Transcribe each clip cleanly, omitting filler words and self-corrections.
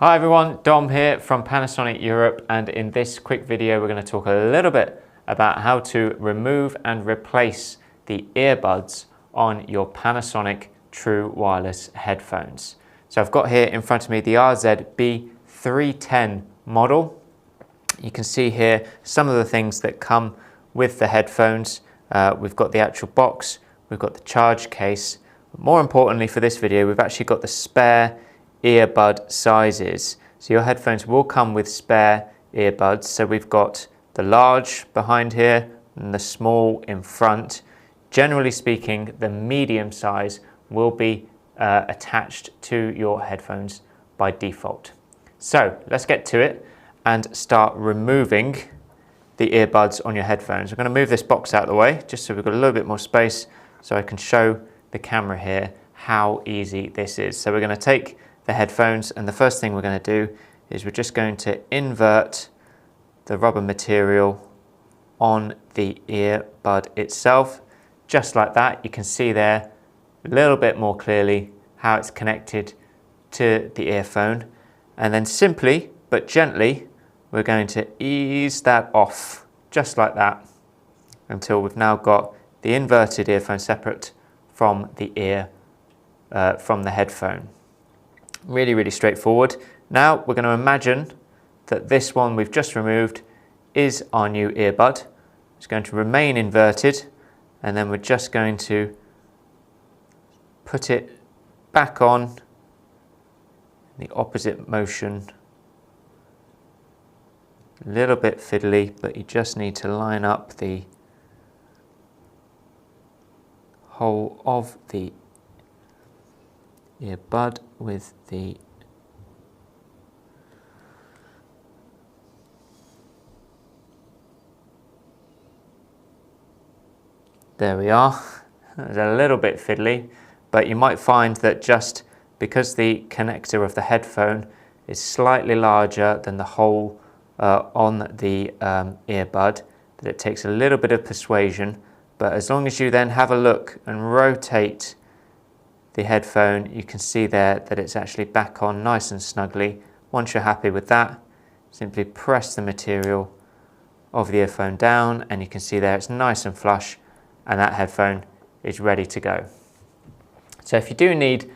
Hi everyone, Dom here from Panasonic Europe, and in this quick video we're going to talk a little bit about how to remove and replace the earbuds on your Panasonic True Wireless headphones. So I've got here in front of me the RZB310 model. You can see here some of the things that come with the headphones. We've got the actual box, we've got the charge case. But more importantly for this video, we've actually got the spare earbud sizes. So your headphones will come with spare earbuds. So we've got the large behind here and the small in front. Generally speaking, the medium size will be attached to your headphones by default. So let's get to it and start removing the earbuds on your headphones. I'm going to move this box out of the way just so we've got a little bit more space so I can show the camera here how easy this is. So we're going to take the headphones, and the first thing we're going to do is we're just going to invert the rubber material on the earbud itself, just like that. You can see there a little bit more clearly how it's connected to the earphone, and then simply but gently we're going to ease that off just like that until we've now got the inverted earphone separate from the headphone. Really straightforward. Now we're going to imagine that this one we've just removed is our new earbud. It's going to remain inverted, and then we're just going to put it back on in the opposite motion. A little bit fiddly, but you just need to line up the hole of the earbud with the there we are. It's a little bit fiddly, but you might find that just because the connector of the headphone is slightly larger than the hole on the earbud, that it takes a little bit of persuasion. But as long as you then have a look and rotate the headphone, you can see there that it's actually back on nice and snugly. Once you're happy with that, simply press the material of the earphone down, and you can see there it's nice and flush, and that headphone is ready to go. So if you do need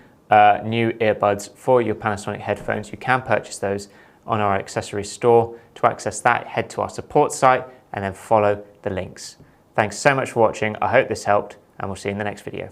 new earbuds for your Panasonic headphones, you can purchase those on our accessories store. To access that, head to our support site and then follow the links. Thanks so much for watching. I hope this helped, and we'll see you in the next video.